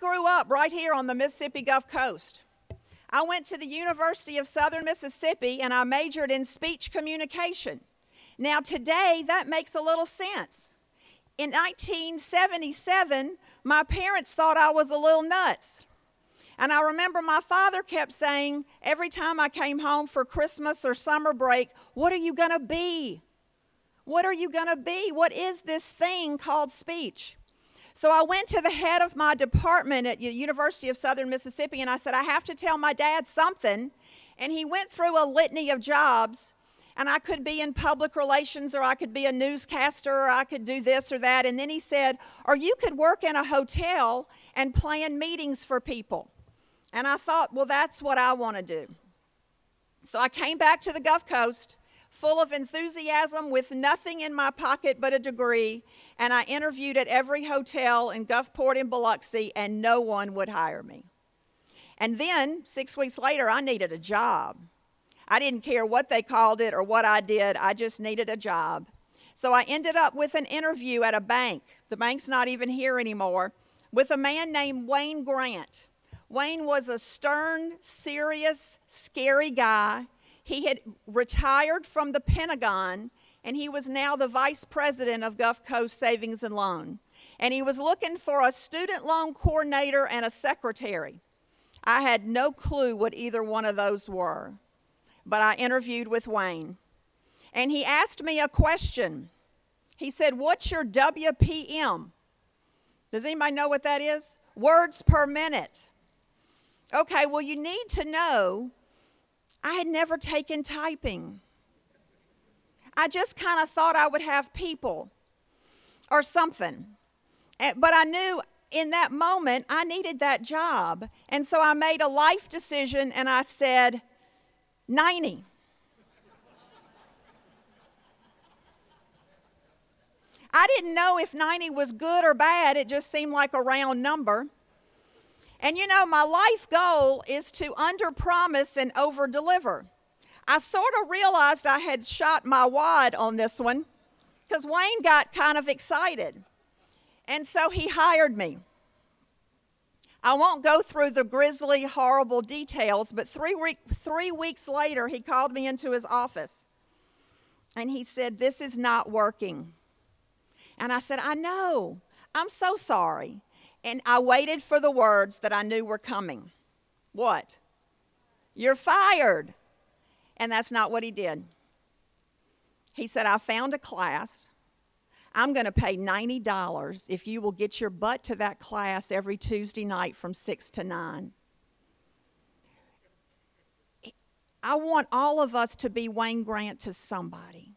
grew up right here on the Mississippi Gulf Coast. I went to the University of Southern Mississippi and I majored in speech communication. Now today, that makes a little sense. In 1977, my parents thought I was a little nuts. And I remember my father kept saying every time I came home for Christmas or summer break, what are you going to be? What are you going to be? What is this thing called speech? So I went to the head of my department at the University of Southern Mississippi and I said, I have to tell my dad something. And he went through a litany of jobs. And I could be in public relations, or I could be a newscaster, or I could do this or that. And then he said, or you could work in a hotel and plan meetings for people. And I thought, well, that's what I want to do. So I came back to the Gulf Coast full of enthusiasm with nothing in my pocket but a degree. And I interviewed at every hotel in Gulfport and Biloxi, and no one would hire me. And then 6 weeks later, I needed a job. I didn't care what they called it or what I did. I just needed a job. So I ended up with an interview at a bank. The bank's not even here anymore, with a man named Wayne Grant. Wayne was a stern, serious, scary guy. He had retired from the Pentagon, and he was now the vice president of Gulf Coast Savings and Loan. And he was looking for a student loan coordinator and a secretary. I had no clue what either one of those were. But I interviewed with Wayne. And he asked me a question. He said, what's your WPM? Does anybody know what that is? Words per minute. Okay, well, you need to know I had never taken typing. I just kind of thought I would have people or something. But I knew in that moment I needed that job. And so I made a life decision and I said, 90. I didn't know if 90 was good or bad. It just seemed like a round number. And you know, my life goal is to underpromise and overdeliver. I sort of realized I had shot my wad on this one because Wayne got kind of excited. And so he hired me. I won't go through the grisly, horrible details, but 3 weeks later, he called me into his office. And he said, this is not working. And I said, I know. I'm so sorry. And I waited for the words that I knew were coming. What? You're fired. And that's not what he did. He said, I found a class. I'm going to pay $90 if you will get your butt to that class every Tuesday night from 6 to 9. I want all of us to be Wayne Grant to somebody,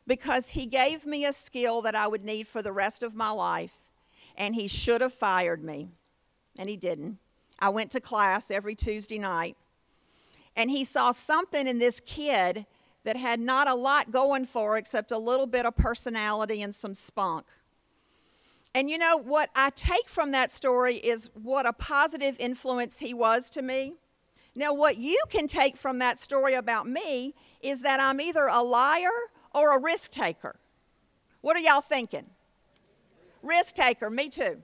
because he gave me a skill that I would need for the rest of my life, and he should have fired me, and he didn't. I went to class every Tuesday night, and he saw something in this kid that had not a lot going for her except a little bit of personality and some spunk. And you know, what I take from that story is what a positive influence he was to me. Now, what you can take from that story about me is that I'm either a liar or a risk taker. What are y'all thinking? Risk taker, me too.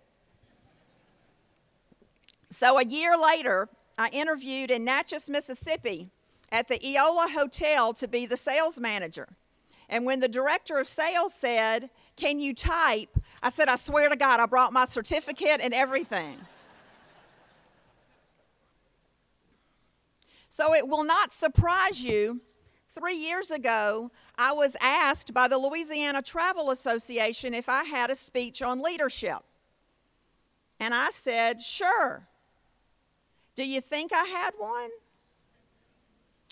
So a year later, I interviewed in Natchez, Mississippi, at the Eola Hotel to be the sales manager. And when the director of sales said, can you type? I said, I swear to God, I brought my certificate and everything. So it will not surprise you, 3 years ago, I was asked by the Louisiana Travel Association if I had a speech on leadership. And I said, sure. Do you think I had one?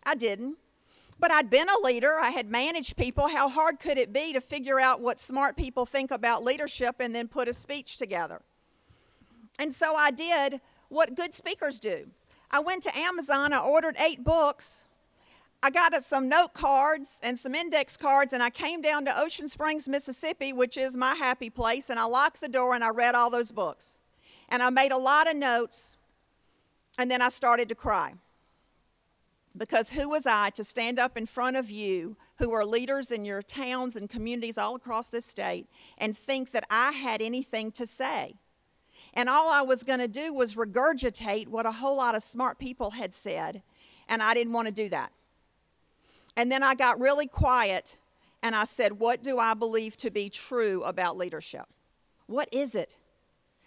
I didn't. But I'd been a leader. I had managed people. How hard could it be to figure out what smart people think about leadership and then put a speech together? And so I did what good speakers do. I went to Amazon. I ordered 8 books. I got some note cards and some index cards, and I came down to Ocean Springs, Mississippi, which is my happy place, and I locked the door and I read all those books. And I made a lot of notes, and then I started to cry. Because who was I to stand up in front of you who are leaders in your towns and communities all across this state and think that I had anything to say? And all I was going to do was regurgitate what a whole lot of smart people had said, and I didn't want to do that. And then I got really quiet, and I said, what do I believe to be true about leadership? What is it?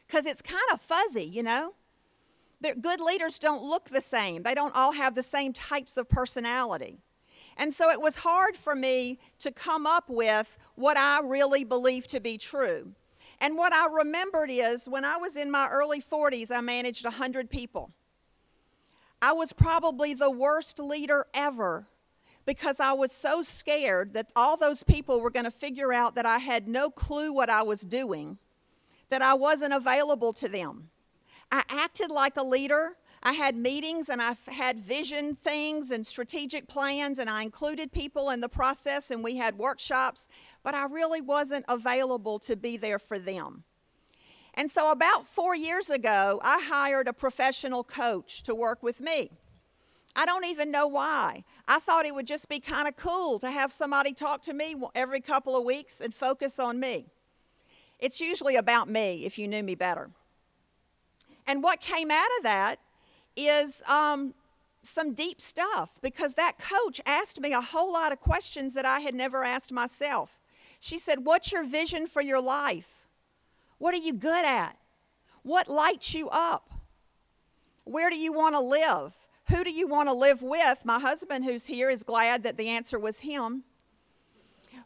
Because it's kind of fuzzy, you know? Good leaders don't look the same. They don't all have the same types of personality. And so it was hard for me to come up with what I really believe to be true. And what I remembered is when I was in my early 40s, I managed 100 people. I was probably the worst leader ever because I was so scared that all those people were going to figure out that I had no clue what I was doing, that I wasn't available to them. I acted like a leader. I had meetings and I had vision things and strategic plans, and I included people in the process, and we had workshops, but I really wasn't available to be there for them. And so about 4 years ago, I hired a professional coach to work with me. I don't even know why. I thought it would just be kind of cool to have somebody talk to me every couple of weeks and focus on me. It's usually about me if you knew me better. And what came out of that is some deep stuff, because that coach asked me a whole lot of questions that I had never asked myself. She said, what's your vision for your life? What are you good at? What lights you up? Where do you want to live? Who do you want to live with? My husband, who's here, is glad that the answer was him.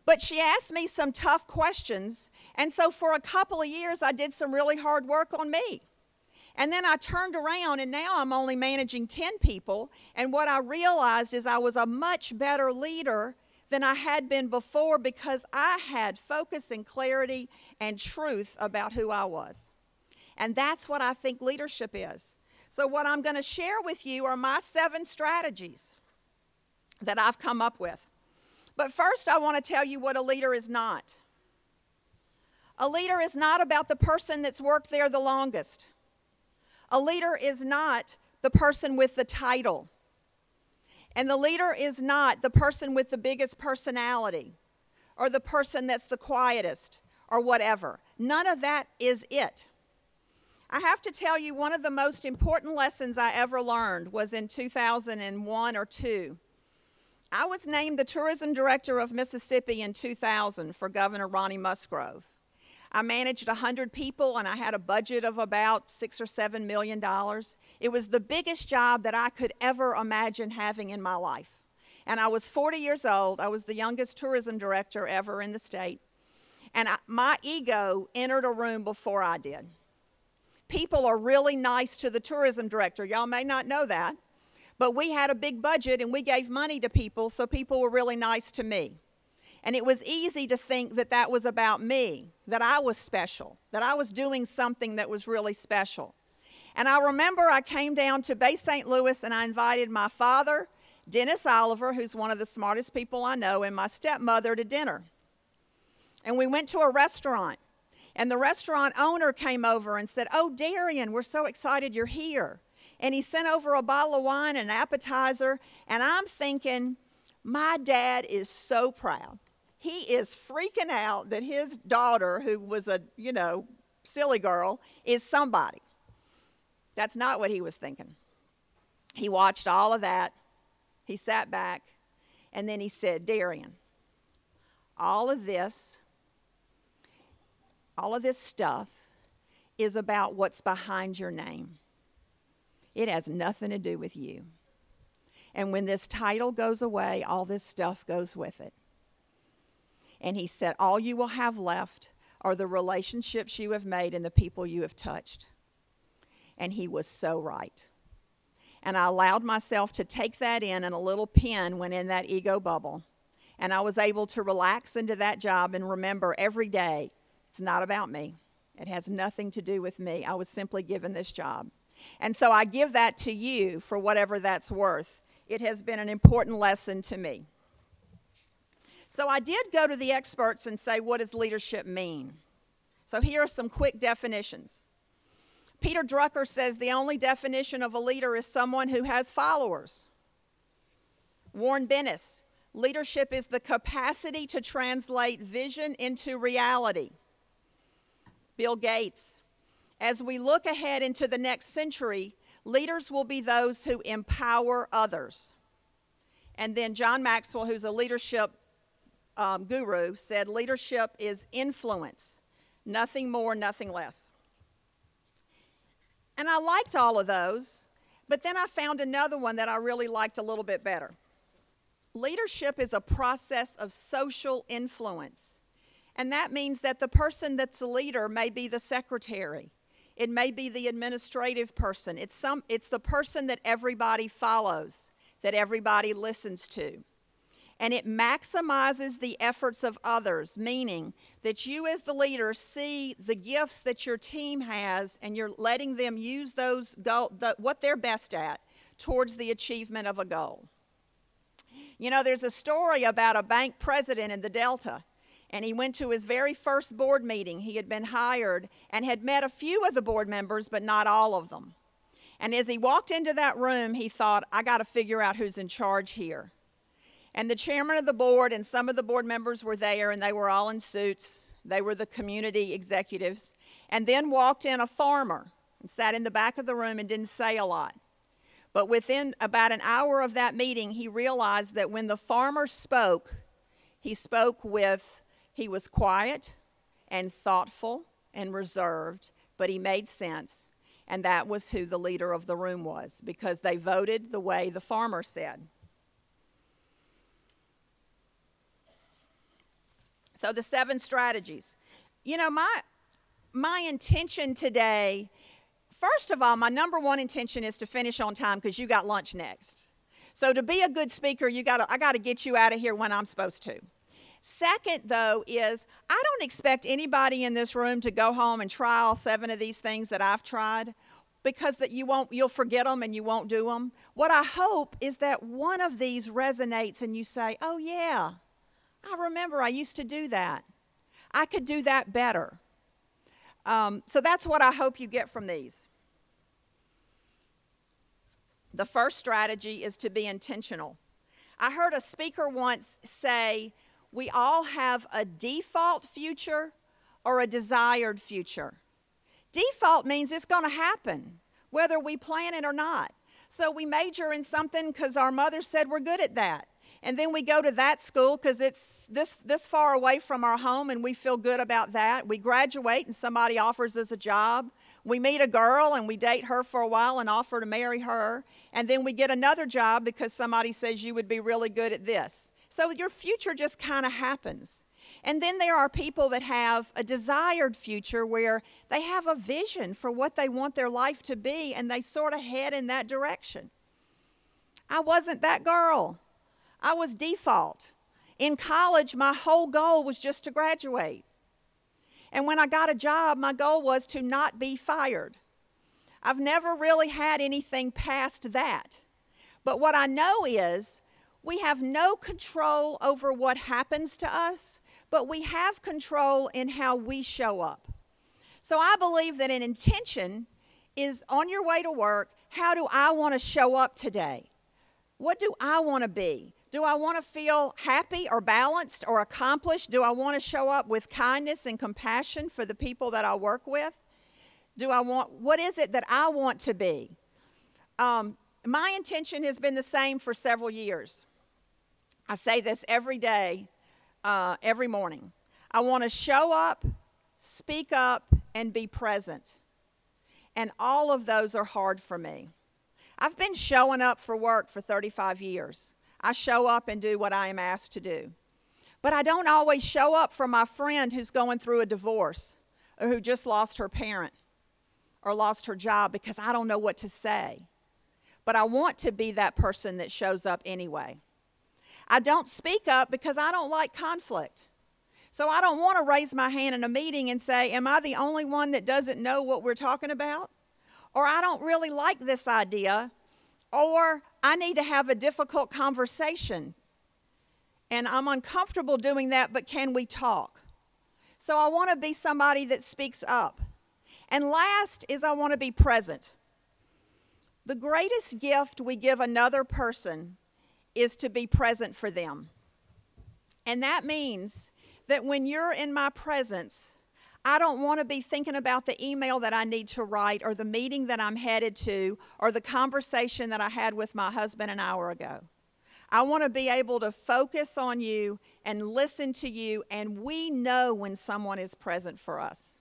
But she asked me some tough questions, and so for a couple of years, I did some really hard work on me. And then I turned around, and now I'm only managing 10 people, and what I realized is I was a much better leader than I had been before because I had focus and clarity and truth about who I was. And that's what I think leadership is. So what I'm going to share with you are my 7 strategies that I've come up with. But first, I want to tell you what a leader is not. A leader is not about the person that's worked there the longest. A leader is not the person with the title. And the leader is not the person with the biggest personality or the person that's the quietest or whatever. None of that is it. I have to tell you, one of the most important lessons I ever learned was in 2001 or 2. I was named the tourism director of Mississippi in 2000 for Governor Ronnie Musgrove. I managed 100 people, and I had a budget of about $6 or $7 million. It was the biggest job that I could ever imagine having in my life. And I was 40 years old. I was the youngest tourism director ever in the state. And my ego entered a room before I did. People are really nice to the tourism director. Y'all may not know that. But we had a big budget, and we gave money to people, so people were really nice to me. And it was easy to think that that was about me, that I was special, that I was doing something that was really special. And I remember I came down to Bay St. Louis, and I invited my father, Dennis Oliver, who's one of the smartest people I know, and my stepmother to dinner. And we went to a restaurant, and the restaurant owner came over and said, "Oh, Darienne, we're so excited you're here." And he sent over a bottle of wine and an appetizer, and I'm thinking, my dad is so proud. He is freaking out that his daughter, who was a, silly girl, is somebody. That's not what he was thinking. He watched all of that. He sat back, and then he said, "Darienne, all of this stuff is about what's behind your name. It has nothing to do with you. And when this title goes away, all this stuff goes with it." And he said, all you will have left are the relationships you have made and the people you have touched. And he was so right. And I allowed myself to take that in, and a little pin went in that ego bubble. And I was able to relax into that job and remember every day, it's not about me. It has nothing to do with me. I was simply given this job. And so I give that to you for whatever that's worth. It has been an important lesson to me. So I did go to the experts and say, what does leadership mean? So here are some quick definitions. Peter Drucker says the only definition of a leader is someone who has followers. Warren Bennis, leadership is the capacity to translate vision into reality. Bill Gates, As we look ahead into the next century, leaders will be those who empower others. And then John Maxwell, who's a leadership guru, said leadership is influence, nothing more, nothing less. And I liked all of those, but then I found another one that I really liked a little bit better. Leadership is a process of social influence. And that means that the person that's a leader may be the secretary. It may be the administrative person. It's the person that everybody follows, that everybody listens to. And it maximizes the efforts of others, meaning that you as the leader see the gifts that your team has and you're letting them use those what they're best at towards the achievement of a goal. You know, there's a story about a bank president in the Delta, and he went to his very first board meeting. He had been hired and had met a few of the board members, but not all of them. And as he walked into that room, he thought, I got to figure out who's in charge here. And the chairman of the board and some of the board members were there, and they were all in suits. They were the community executives. And then walked in a farmer and sat in the back of the room and didn't say a lot. But within about an hour of that meeting, he realized that when the farmer spoke, he was quiet and thoughtful and reserved, but he made sense. And that was who the leader of the room was, because they voted the way the farmer said. So the 7 strategies. You know, my intention today, first of all, my number one intention is to finish on time because you got lunch next. So to be a good speaker, I got to get you out of here when I'm supposed to. Second, though, is I don't expect anybody in this room to go home and try all 7 of these things that I've tried, because you'll forget them and you won't do them. What I hope is that one of these resonates and you say, oh yeah, I remember I used to do that. I could do that better. So that's what I hope you get from these. The first strategy is to be intentional. I heard a speaker once say, we all have a default future or a desired future. Default means it's going to happen, whether we plan it or not. So we major in something because our mother said we're good at that. And then we go to that school because it's this far away from our home and we feel good about that. We graduate and somebody offers us a job. We meet a girl and we date her for a while and offer to marry her. And then we get another job because somebody says you would be really good at this. So your future just kind of happens. And then there are people that have a desired future where they have a vision for what they want their life to be and they sort of head in that direction. I wasn't that girl. I was default. In college, my whole goal was just to graduate. And when I got a job, my goal was to not be fired. I've never really had anything past that. But what I know is we have no control over what happens to us, but we have control in how we show up. So I believe that an intention is on your way to work, how do I want to show up today? What do I want to be? Do I want to feel happy or balanced or accomplished? Do I want to show up with kindness and compassion for the people that I work with? What is it that I want to be? My intention has been the same for several years. I say this every day, every morning. I want to show up, speak up, and be present. And all of those are hard for me. I've been showing up for work for 35 years. I show up and do what I am asked to do. But I don't always show up for my friend who's going through a divorce or who just lost her parent or lost her job because I don't know what to say. But I want to be that person that shows up anyway. I don't speak up because I don't like conflict. So I don't want to raise my hand in a meeting and say, am I the only one that doesn't know what we're talking about? Or I don't really like this idea. Or I need to have a difficult conversation. And I'm uncomfortable doing that, but can we talk? So I want to be somebody that speaks up. And last is I want to be present. The greatest gift we give another person is to be present for them. And that means that when you're in my presence, I don't want to be thinking about the email that I need to write or the meeting that I'm headed to or the conversation that I had with my husband an hour ago. I want to be able to focus on you and listen to you, and we know when someone is present for us.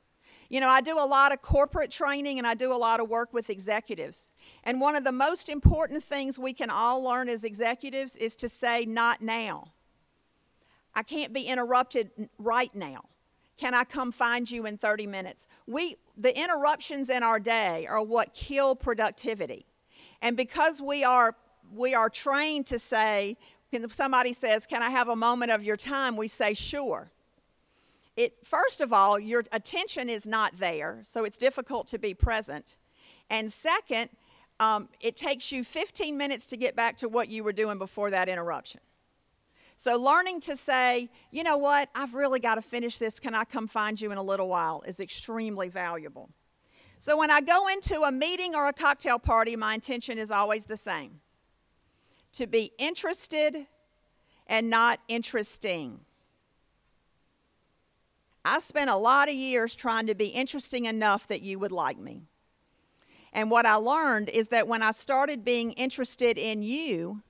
You know, I do a lot of corporate training and I do a lot of work with executives. And one of the most important things we can all learn as executives is to say, not now. I can't be interrupted right now. Can I come find you in 30 minutes? The interruptions in our day are what kill productivity. And because we are trained to say, when somebody says, can I have a moment of your time? We say, sure. First of all, your attention is not there, so it's difficult to be present. And second, it takes you 15 minutes to get back to what you were doing before that interruption. So learning to say, you know what, I've really got to finish this. Can I come find you in a little while is extremely valuable. So when I go into a meeting or a cocktail party, my intention is always the same: to be interested and not interesting. I spent a lot of years trying to be interesting enough that you would like me. And what I learned is that when I started being interested in you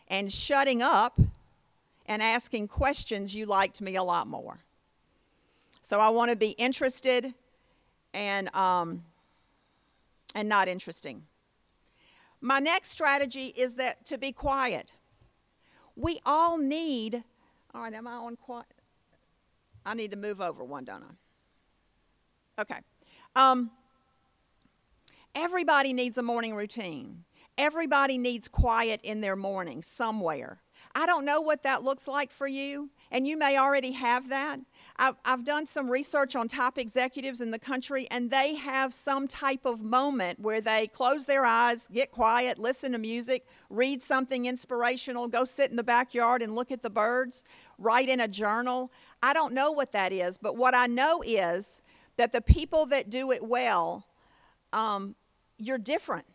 and shutting up and asking questions, you liked me a lot more. So I want to be interested and not interesting. My next strategy is that to be quiet. We all need, all right, am I on quiet? I need to move over one, don't I? Okay. Everybody needs a morning routine. Everybody needs quiet in their morning somewhere. I don't know what that looks like for you, and you may already have that. I've done some research on top executives in the country, and they have some type of moment where they close their eyes, get quiet, listen to music, read something inspirational, go sit in the backyard and look at the birds, write in a journal. I don't know what that is, but what I know is that the people that do it well, you're different.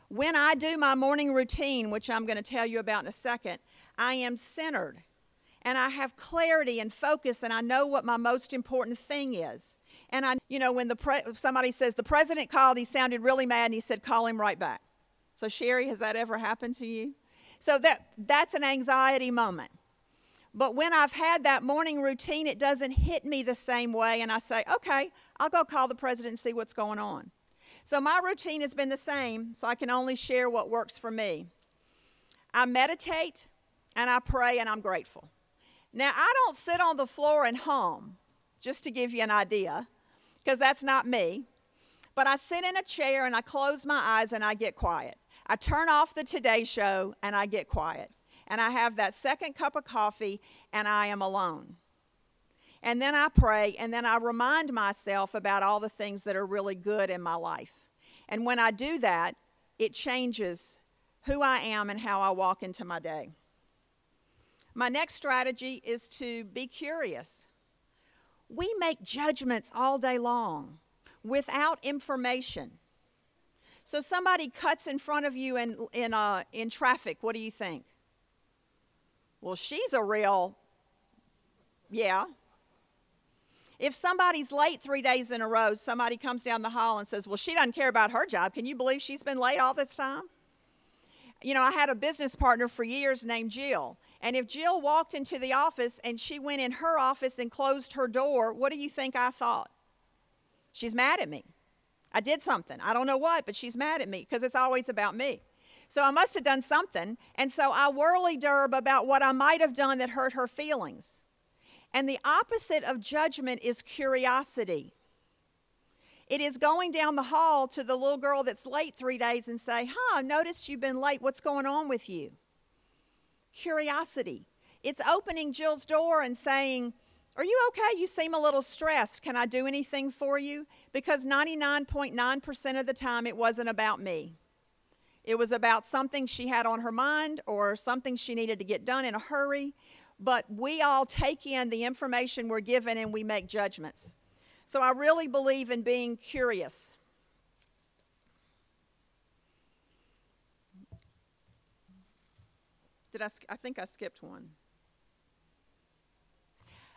When I do my morning routine, which I'm going to tell you about in a second, I am centered. And I have clarity and focus, and I know what my most important thing is. And when somebody says, the president called, he sounded really mad, and he said, call him right back. So Sherry, has that ever happened to you? So that's an anxiety moment. But when I've had that morning routine, it doesn't hit me the same way, and I say, okay, I'll go call the president and see what's going on. So my routine has been the same, so I can only share what works for me. I meditate, and I pray, and I'm grateful. Now, I don't sit on the floor and hum, just to give you an idea, because that's not me. But I sit in a chair, and I close my eyes, and I get quiet. I turn off the Today Show, and I get quiet. And I have that second cup of coffee, and I am alone. And then I pray, and then I remind myself about all the things that are really good in my life. And when I do that, it changes who I am and how I walk into my day. My next strategy is to be curious. We make judgments all day long without information. So somebody cuts in front of you in traffic, what do you think? Well, she's a real, yeah. If somebody's late 3 days in a row, somebody comes down the hall and says, well, she doesn't care about her job. Can you believe she's been late all this time? You know, I had a business partner for years named Jill. And if Jill walked into the office and she went in her office and closed her door, what do you think I thought? She's mad at me. I did something. I don't know what, but she's mad at me because it's always about me. So I must have done something. And so I whirly-derb about what I might have done that hurt her feelings. And the opposite of judgment is curiosity. It is going down the hall to the little girl that's late 3 days and say, I noticed you've been late. What's going on with you? Curiosity. It's opening Jill's door and saying, are you okay? You seem a little stressed. Can I do anything for you? Because 99.9% of the time it wasn't about me. It was about something she had on her mind or something she needed to get done in a hurry. But we all take in the information we're given and we make judgments. So I really believe in being curious. I think I skipped one.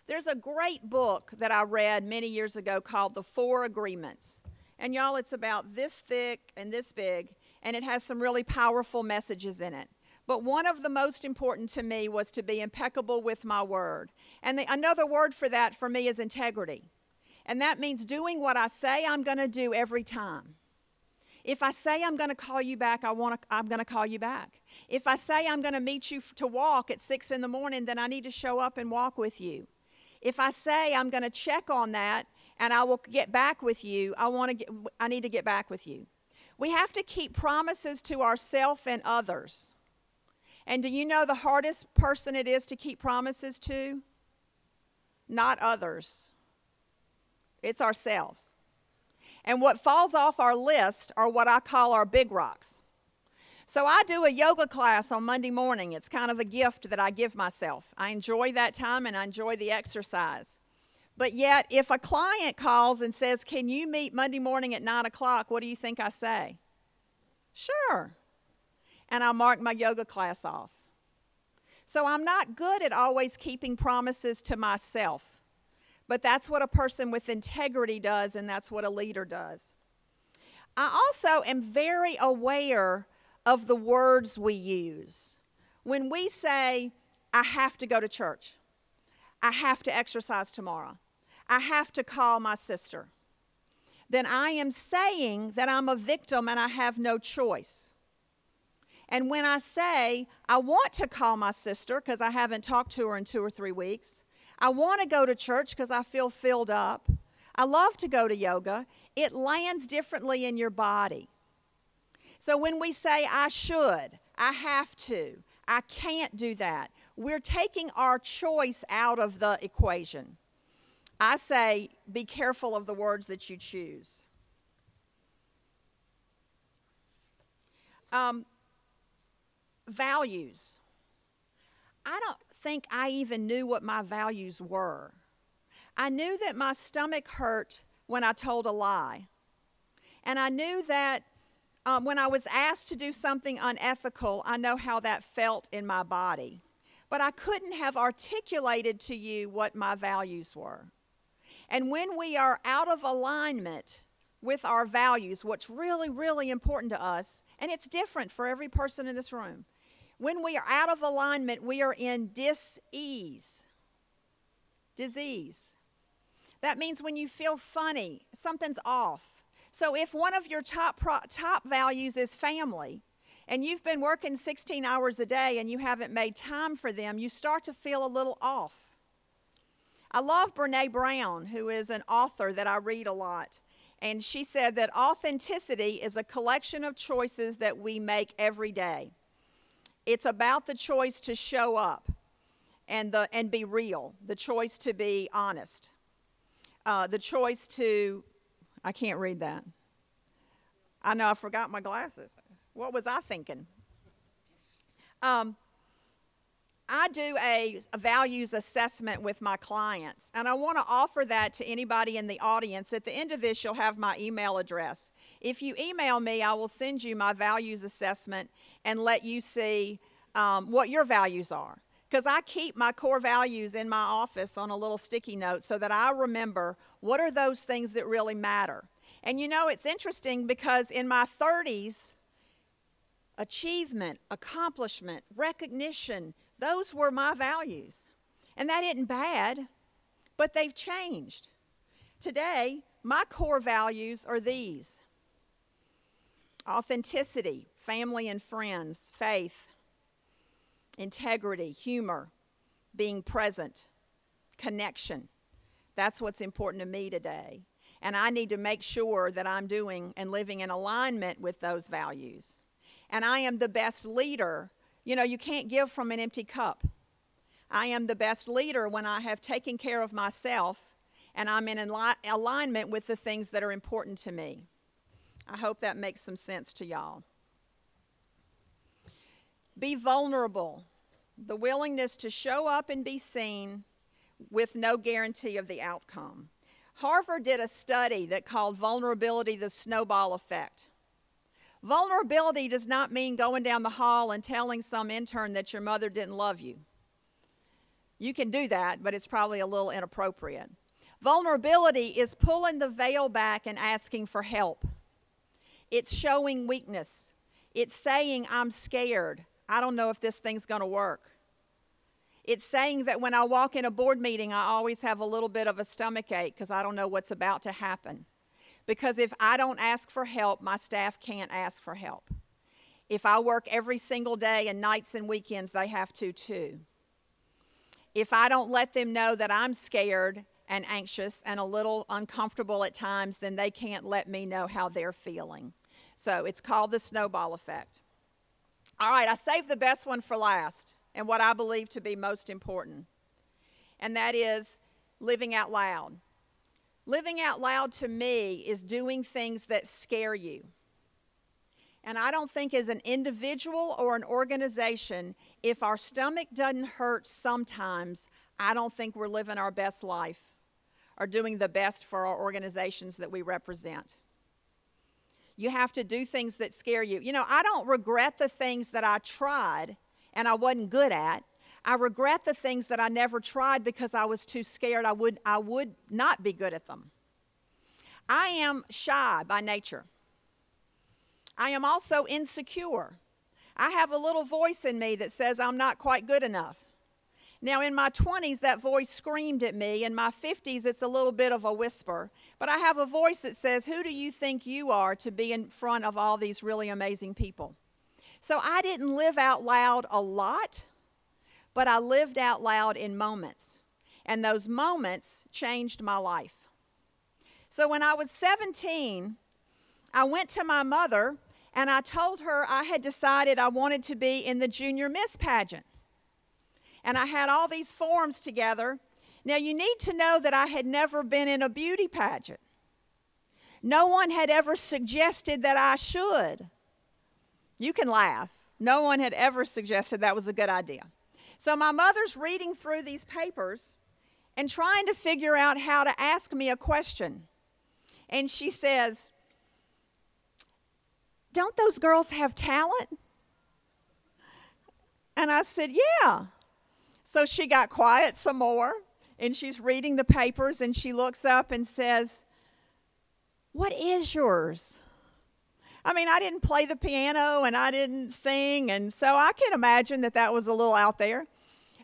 There's a great book that I read many years ago called The Four Agreements. And y'all, it's about this thick and this big, and it has some really powerful messages in it. But one of the most important to me was to be impeccable with my word. And another word for that for me is integrity. And that means doing what I say I'm going to do every time. If I say I'm going to call you back, I'm going to call you back. If I say I'm going to meet you to walk at 6 in the morning, then I need to show up and walk with you. If I say I'm going to check on that and I will get back with you, I need to get back with you. We have to keep promises to ourselves and others. And do you know the hardest person it is to keep promises to? Not others. It's ourselves. And what falls off our list are what I call our big rocks. So I do a yoga class on Monday morning. It's kind of a gift that I give myself. I enjoy that time and I enjoy the exercise. But yet, if a client calls and says, can you meet Monday morning at 9 o'clock, what do you think I say? Sure. And I mark my yoga class off. So I'm not good at always keeping promises to myself. But that's what a person with integrity does, and that's what a leader does. I also am very aware of the words we use. When we say, I have to go to church, I have to exercise tomorrow, I have to call my sister, then I am saying that I'm a victim and I have no choice. And when I say, I want to call my sister because I haven't talked to her in 2 or 3 weeks, I want to go to church because I feel filled up, I love to go to yoga, it lands differently in your body. So when we say, I should, I have to, I can't do that, we're taking our choice out of the equation. I say, be careful of the words that you choose. Values. I don't think I even knew what my values were. I knew that my stomach hurt when I told a lie. And I knew that when I was asked to do something unethical, I know how that felt in my body. But I couldn't have articulated to you what my values were. And when we are out of alignment with our values, what's really, really important to us, and it's different for every person in this room, when we are out of alignment, we are in disease. That means when you feel funny, something's off. So if one of your top values is family, and you've been working 16 hours a day and you haven't made time for them, you start to feel a little off. I love Brene Brown, who is an author that I read a lot. And she said that authenticity is a collection of choices that we make every day. It's about the choice to show up and be real, the choice to be honest, the choice to, I can't read that. I know I forgot my glasses. What was I thinking? I do a values assessment with my clients, and I want to offer that to anybody in the audience. At the end of this, you'll have my email address. If you email me, I will send you my values assessment and let you see what your values are. Because I keep my core values in my office on a little sticky note so that I remember what are those things that really matter. And you know, it's interesting because in my 30s, achievement, accomplishment, recognition, those were my values. And that isn't bad, but they've changed. Today, my core values are these: authenticity, family and friends, faith, integrity, humor, being present, connection. That's what's important to me today. And I need to make sure that I'm doing and living in alignment with those values. And I am the best leader. You know, you can't give from an empty cup. I am the best leader when I have taken care of myself and I'm in alignment with the things that are important to me. I hope that makes some sense to y'all. Be vulnerable. The willingness to show up and be seen with no guarantee of the outcome. Harvard did a study that called vulnerability the snowball effect. Vulnerability does not mean going down the hall and telling some intern that your mother didn't love you. You can do that, but it's probably a little inappropriate. Vulnerability is pulling the veil back and asking for help. It's showing weakness. It's saying, I'm scared. I don't know if this thing's going to work. It's saying that when I walk in a board meeting, I always have a little bit of a stomach ache because I don't know what's about to happen. Because if I don't ask for help, my staff can't ask for help. If I work every single day and nights and weekends, they have to too. If I don't let them know that I'm scared and anxious and a little uncomfortable at times, then they can't let me know how they're feeling. So it's called the snowball effect. All right, I saved the best one for last, and what I believe to be most important, and that is living out loud. Living out loud to me is doing things that scare you. And I don't think as an individual or an organization, if our stomach doesn't hurt sometimes, I don't think we're living our best life or doing the best for our organizations that we represent. You have to do things that scare you. You know, I don't regret the things that I tried and I wasn't good at. I regret the things that I never tried because I was too scared I would not be good at them. I am shy by nature. I am also insecure. I have a little voice in me that says I'm not quite good enough. Now, in my 20s, that voice screamed at me. In my 50s, it's a little bit of a whisper. But I have a voice that says, who do you think you are to be in front of all these really amazing people? So I didn't live out loud a lot, but I lived out loud in moments. And those moments changed my life. So when I was 17, I went to my mother and I told her I had decided I wanted to be in the Junior Miss pageant. And I had all these forms together. Now, you need to know that I had never been in a beauty pageant. No one had ever suggested that I should. You can laugh. No one had ever suggested that was a good idea. So my mother's reading through these papers and trying to figure out how to ask me a question. And she says, don't those girls have talent? And I said, yeah. So she got quiet some more, and she's reading the papers, and she looks up and says, what is yours? I mean, I didn't play the piano, and I didn't sing, and so I can imagine that that was a little out there.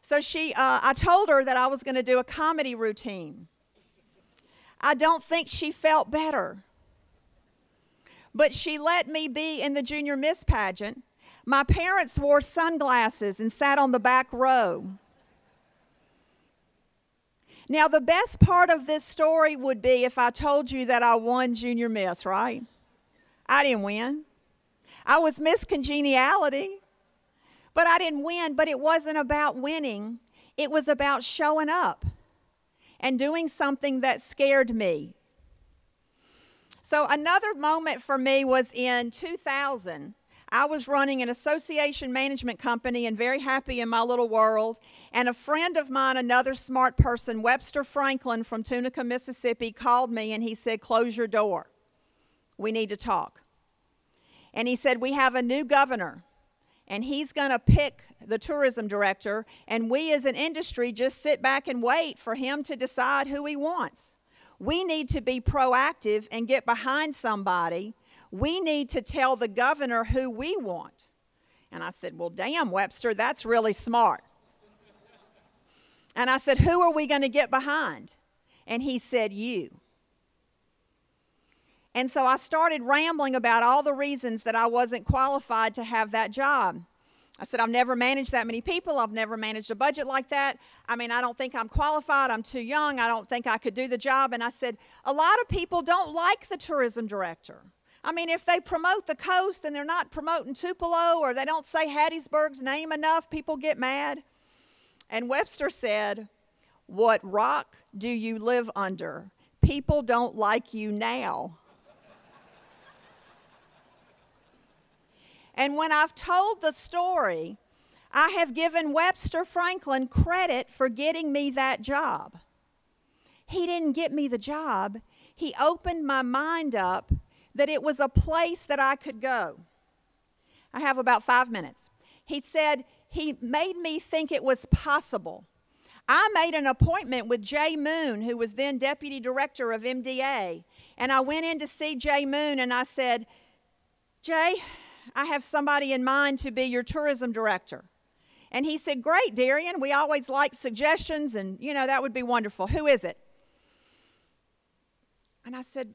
So I told her that I was going to do a comedy routine. I don't think she felt better. But she let me be in the Junior Miss pageant. My parents wore sunglasses and sat on the back row. Now, the best part of this story would be if I told you that I won Junior Miss, right? I didn't win. I was Miss Congeniality, but I didn't win. But it wasn't about winning. It was about showing up and doing something that scared me. So another moment for me was in 2000. I was running an association management company and very happy in my little world. And a friend of mine, another smart person, Webster Franklin from Tunica, Mississippi, called me and he said, close your door. We need to talk. And he said, we have a new governor and he's going to pick the tourism director. And we as an industry just sit back and wait for him to decide who he wants. We need to be proactive and get behind somebody. We need to tell the governor who we want. And I said, well, damn, Webster, that's really smart. And I said, who are we going to get behind? And he said, you. And so I started rambling about all the reasons that I wasn't qualified to have that job. I said, I've never managed that many people. I've never managed a budget like that. I mean, I don't think I'm qualified. I'm too young. I don't think I could do the job. And I said, a lot of people don't like the tourism director. I mean, if they promote the coast and they're not promoting Tupelo or they don't say Hattiesburg's name enough, people get mad. And Webster said, what rock do you live under? People don't like you now. And when I've told the story, I have given Webster Franklin credit for getting me that job. He didn't get me the job. He opened my mind up that it was a place that I could go. I have about 5 minutes. He said he made me think it was possible. I made an appointment with Jay Moon, who was then Deputy Director of MDA. And I went in to see Jay Moon and I said, Jay, I have somebody in mind to be your tourism director. And he said, great, Darienne, we always like suggestions and, that would be wonderful. Who is it? And I said,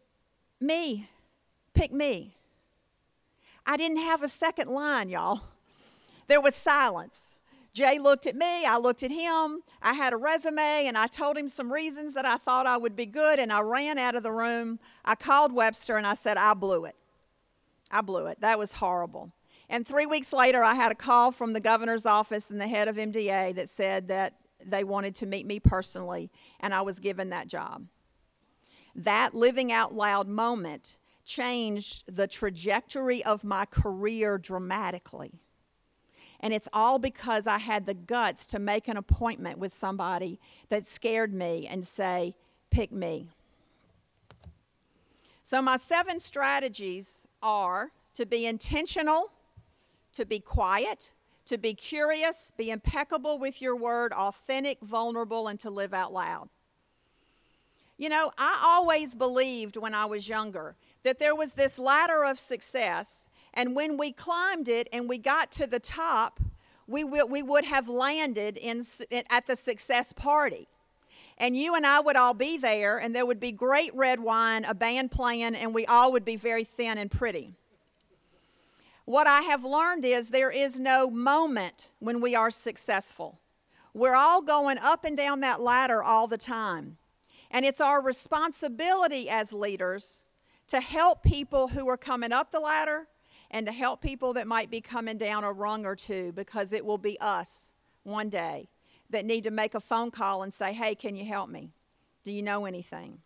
me, pick me. I didn't have a second line, y'all. There was silence. Jay looked at me, I looked at him, I had a resume, and I told him some reasons that I thought I would be good, and I ran out of the room. I called Webster, and I said, I blew it. I blew it. That was horrible. And 3 weeks later, I had a call from the governor's office and the head of MDA that said that they wanted to meet me personally, and I was given that job. That living out loud moment changed the trajectory of my career dramatically. And it's all because I had the guts to make an appointment with somebody that scared me and say, pick me. So my 7 strategies are to be intentional, to be quiet, to be curious, be impeccable with your word, authentic, vulnerable, and to live out loud. I always believed when I was younger that there was this ladder of success, and when we climbed it and we got to the top, we would have landed at the success party. And you and I would all be there, and there would be great red wine, a band playing, and we all would be very thin and pretty. What I have learned is there is no moment when we are successful. We're all going up and down that ladder all the time. And it's our responsibility as leaders to help people who are coming up the ladder and to help people that might be coming down a rung or two, because it will be us one day that need to make a phone call and say, hey, can you help me? Do you know anything?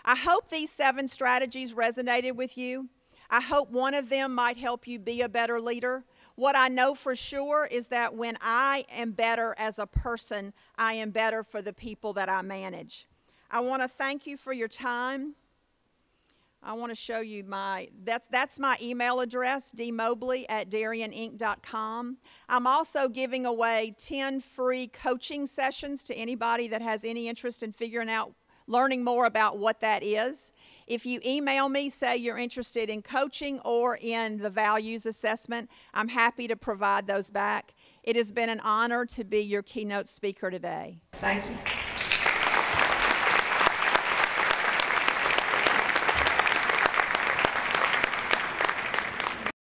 I hope these 7 strategies resonated with you. I hope one of them might help you be a better leader. What I know for sure is that when I am better as a person, I am better for the people that I manage. I want to thank you for your time. I want to show you that's my email address, dmobley@darienneinc.com. I'm also giving away 10 free coaching sessions to anybody that has any interest in learning more about what that is. If you email me, say you're interested in coaching or in the values assessment, I'm happy to provide those back. It has been an honor to be your keynote speaker today. Thank you.